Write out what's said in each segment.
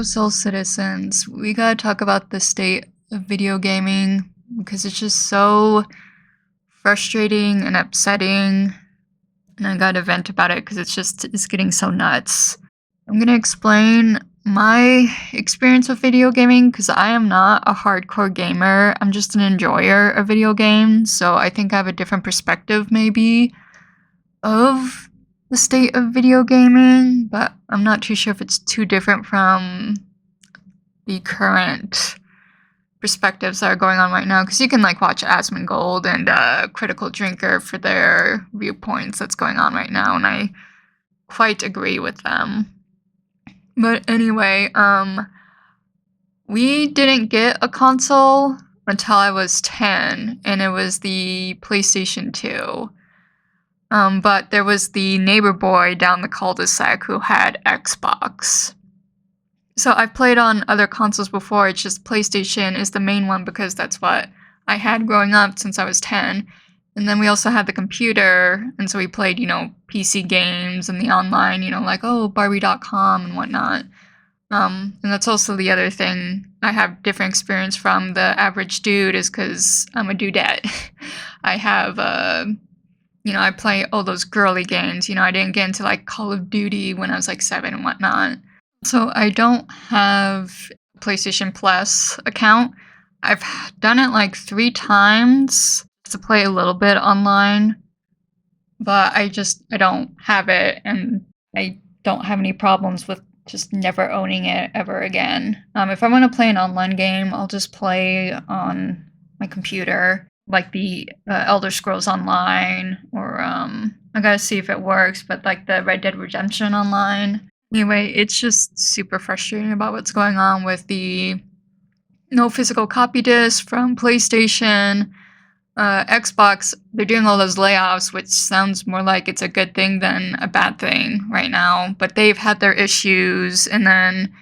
Soul citizens, we gotta talk about the state of video gaming because it's just so frustrating and upsetting. And I gotta vent about it because it's getting so nuts. I'm gonna explain my experience with video gaming because I am not a hardcore gamer. I'm just an enjoyer of video games, so I think I have a different perspective maybe of the state of video gaming, but I'm not too sure if it's too different from the current perspectives that are going on right now, because you can like watch Asmongold and Critical Drinker for their viewpoints that's going on right now, and I quite agree with them. But anyway, we didn't get a console until I was 10, and it was the PlayStation 2. But there was the neighbor boy down the cul-de-sac who had Xbox. So I've played on other consoles before, it's just PlayStation is the main one because that's what I had growing up since I was 10. And then we also had the computer, and so we played, PC games and the online, like, Barbie.com and whatnot. And that's also the other thing I have different experience from the average dude is because I'm a dudette. I have, I play all those girly games. I didn't get into like Call of Duty when I was like 7 and whatnot. So I don't have a PlayStation Plus account. I've done it like 3 times to play a little bit online, but I don't have it, and I don't have any problems with just never owning it ever again. If I want to play an online game, I'll just play on my computer, like the Elder Scrolls Online, or I gotta see if it works, but like the Red Dead Redemption Online. Anyway, it's just super frustrating about what's going on with the no physical copy disc from PlayStation. Xbox, they're doing all those layoffs, which sounds more like it's a good thing than a bad thing right now. But they've had their issues, and then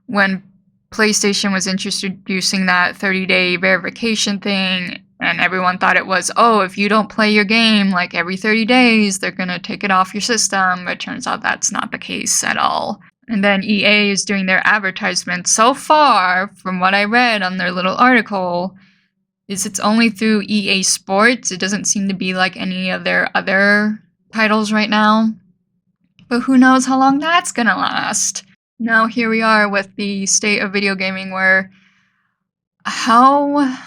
when PlayStation was introducing that 30-day verification thing, and everyone thought it was, if you don't play your game like every 30 days, they're going to take it off your system. But it turns out that's not the case at all. And then EA is doing their advertisement. So far, from what I read on their little article, it's only through EA Sports. It doesn't seem to be like any of their other titles right now. But who knows how long that's going to last. Now here we are with the state of video gaming where how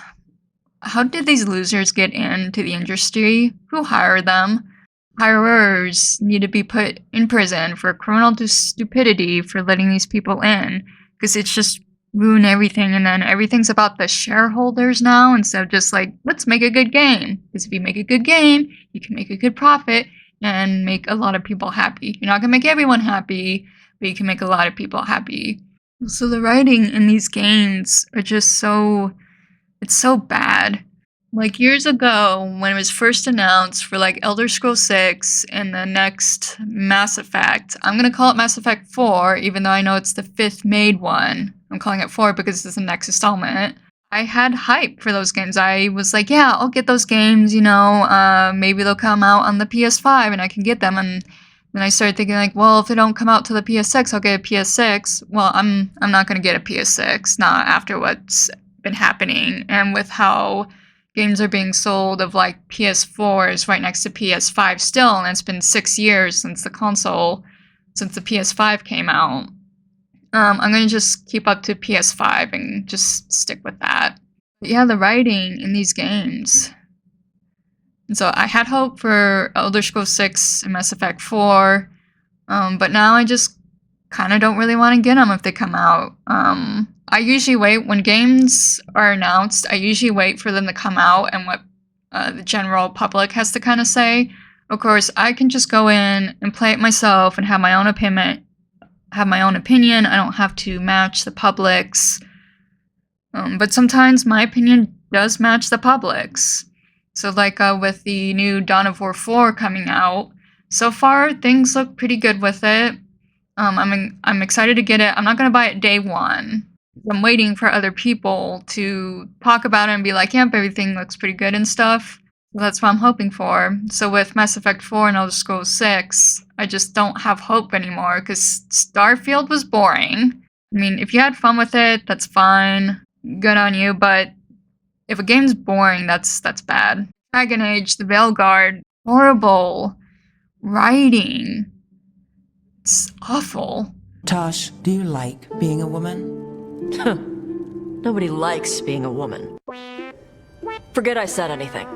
did these losers get into the industry? Who hired them? Hirers need to be put in prison for criminal stupidity for letting these people in, because it's just ruin everything, and then everything's about the shareholders now instead of just like, let's make a good game. Because if you make a good game, you can make a good profit and make a lot of people happy. You're not gonna make everyone happy, but you can make a lot of people happy. So the writing in these games are just it's so bad. Like years ago, when it was first announced for like Elder Scrolls 6 and the next Mass Effect, I'm gonna call it Mass Effect 4, even though I know it's the 5th made one. I'm calling it 4 because it's the next installment. I had hype for those games. I was like, yeah, I'll get those games, maybe they'll come out on the PS5 and I can get them. And then I started thinking like, well, if they don't come out to the PS6, I'll get a PS6. Well, I'm not gonna get a PS6, not after what's been happening, and with how games are being sold of like PS4s right next to PS5 still, and it's been 6 years since the PS5 came out. I'm gonna just keep up to PS5 and just stick with that. But yeah, the writing in these games. And so I had hope for Elder Scrolls 6 and Mass Effect 4, but now I just kind of don't really want to get them if they come out. I usually wait when games are announced. I usually wait for them to come out and what the general public has to kind of say. Of course, I can just go in and play it myself and have my own opinion. I don't have to match the public's. But sometimes my opinion does match the public's. So like with the new Dawn of War 4 coming out, so far things look pretty good with it. I'm excited to get it. I'm not going to buy it day one. I'm waiting for other people to talk about it and be like, yep, everything looks pretty good and stuff. So that's what I'm hoping for. So with Mass Effect 4 and Elder Scrolls 6, I just don't have hope anymore because Starfield was boring. I mean, if you had fun with it, that's fine. Good on you, but if a game's boring, that's bad. Dragon Age, The Veilguard, horrible. Writing. It's awful. Tosh, do you like being a woman? Nobody likes being a woman. Forget I said anything.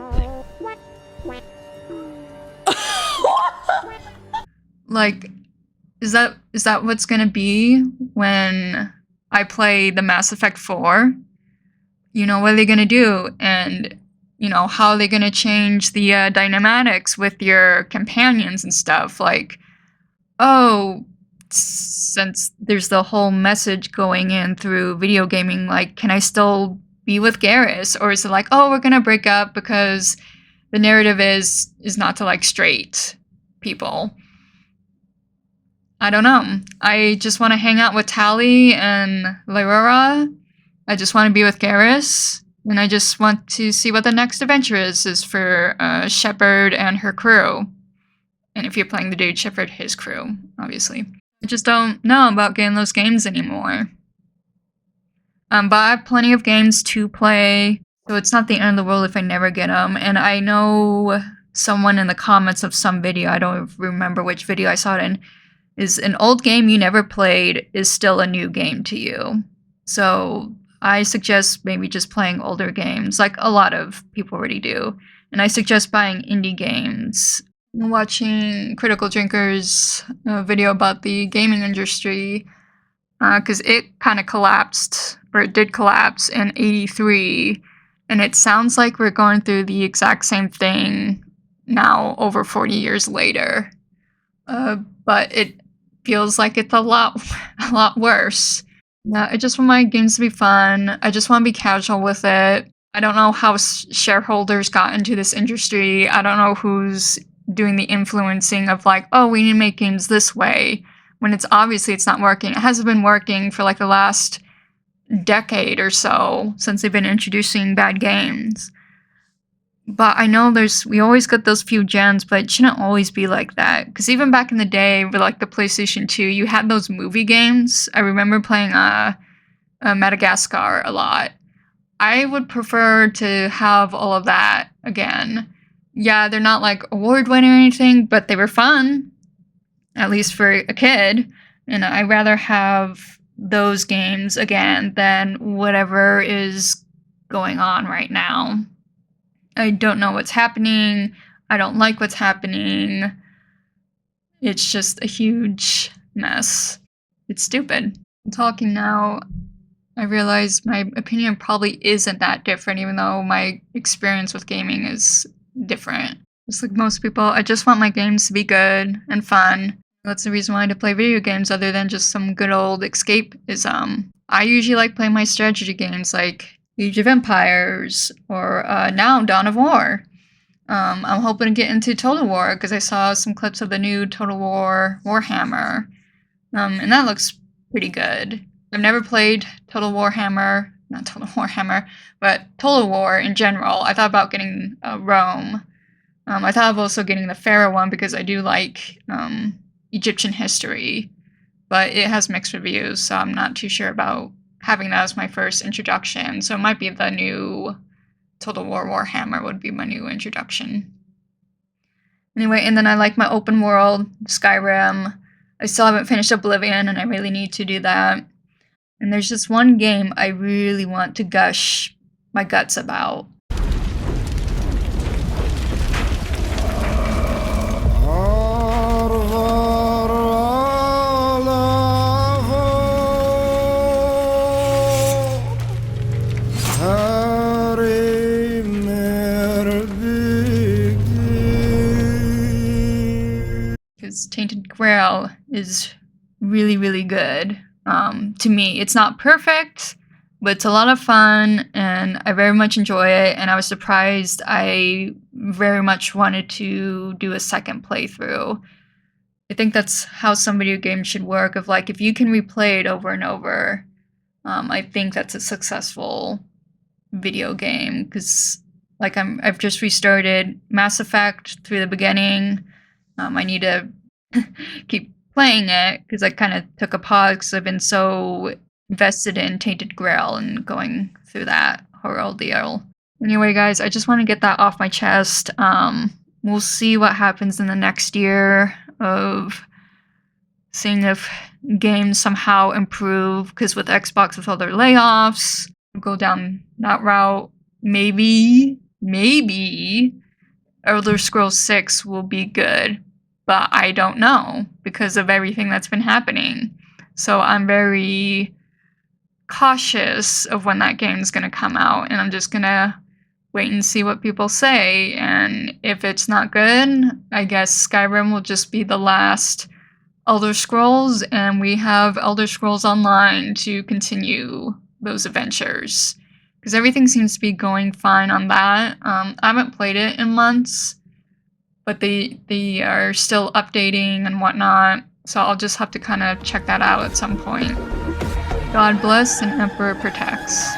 Like, is that what's gonna be when I play the Mass Effect 4? You know, what are they gonna do? And, you know, how are they gonna change the dynamics with your companions and stuff? Like, oh, since there's the whole message going in through video gaming, like, can I still be with Garrus? Or is it like, oh, we're gonna break up because the narrative is not to like straight people? I don't know. I just want to hang out with Tali and Lyrora. I just want to be with Garrus. And I just want to see what the next adventure is for Shepard and her crew. And if you're playing the dude, Shepard, his crew, obviously. I just don't know about getting those games anymore. But I have plenty of games to play, so it's not the end of the world if I never get them. And I know someone in the comments of some video, I don't remember which video I saw it in, is an old game you never played is still a new game to you. So I suggest maybe just playing older games, like a lot of people already do. And I suggest buying indie games. I'm watching Critical Drinker's video about the gaming industry, because it kind of collapsed, or it did collapse in '83, and it sounds like we're going through the exact same thing now over 40 years later. But it feels like it's a lot worse. I just want my games to be fun. I just want to be casual with it. I don't know how shareholders got into this industry. I don't know who's doing the influencing of like, oh, we need to make games this way, when it's obviously it's not working. It hasn't been working for like the last decade or so since they've been introducing bad games. But I know we always get those few gems, but it shouldn't always be like that. Because even back in the day with like the PlayStation 2, you had those movie games. I remember playing Madagascar a lot. I would prefer to have all of that again. Yeah, they're not like award winning or anything, but they were fun, at least for a kid. And I'd rather have those games again than whatever is going on right now. I don't know what's happening. I don't like what's happening. It's just a huge mess. It's stupid. I'm talking now. I realize my opinion probably isn't that different, even though my experience with gaming is different. Just like most people, I just want my games to be good and fun. That's the reason why I play video games other than just some good old escapism. I usually like playing my strategy games like Age of Empires or now Dawn of War. I'm hoping to get into Total War because I saw some clips of the new Total War Warhammer. And that looks pretty good. I've never played Total Warhammer, not Total Warhammer, but Total War in general. I thought about getting Rome. I thought of also getting the Pharaoh one because I do like Egyptian history, but it has mixed reviews, so I'm not too sure about having that as my first introduction. So it might be the new Total War Warhammer would be my new introduction. Anyway, and then I like my open world, Skyrim. I still haven't finished Oblivion, and I really need to do that. And there's just one game I really want to gush my guts about. Because Tainted Grail is really, really good. To me, it's not perfect, but it's a lot of fun, and I very much enjoy it. And I was surprised. I very much wanted to do a second playthrough. I think that's how some video games should work. Of like, if you can replay it over and over, I think that's a successful video game. Because like I've just restarted Mass Effect through the beginning. I need to keep playing it because I kind of took a pause because I've been so invested in Tainted Grail and going through that whole ordeal. Anyway, guys, I just want to get that off my chest. We'll see what happens in the next year of seeing if games somehow improve, because with Xbox, with all their layoffs, go down that route. Maybe Elder Scrolls 6 will be good, but I don't know because of everything that's been happening. So I'm very cautious of when that game's going to come out, and I'm just going to wait and see what people say. And if it's not good, I guess Skyrim will just be the last Elder Scrolls, and we have Elder Scrolls Online to continue those adventures. Because everything seems to be going fine on that. I haven't played it in months, but they are still updating and whatnot. So I'll just have to kind of check that out at some point. God bless and Emperor protects.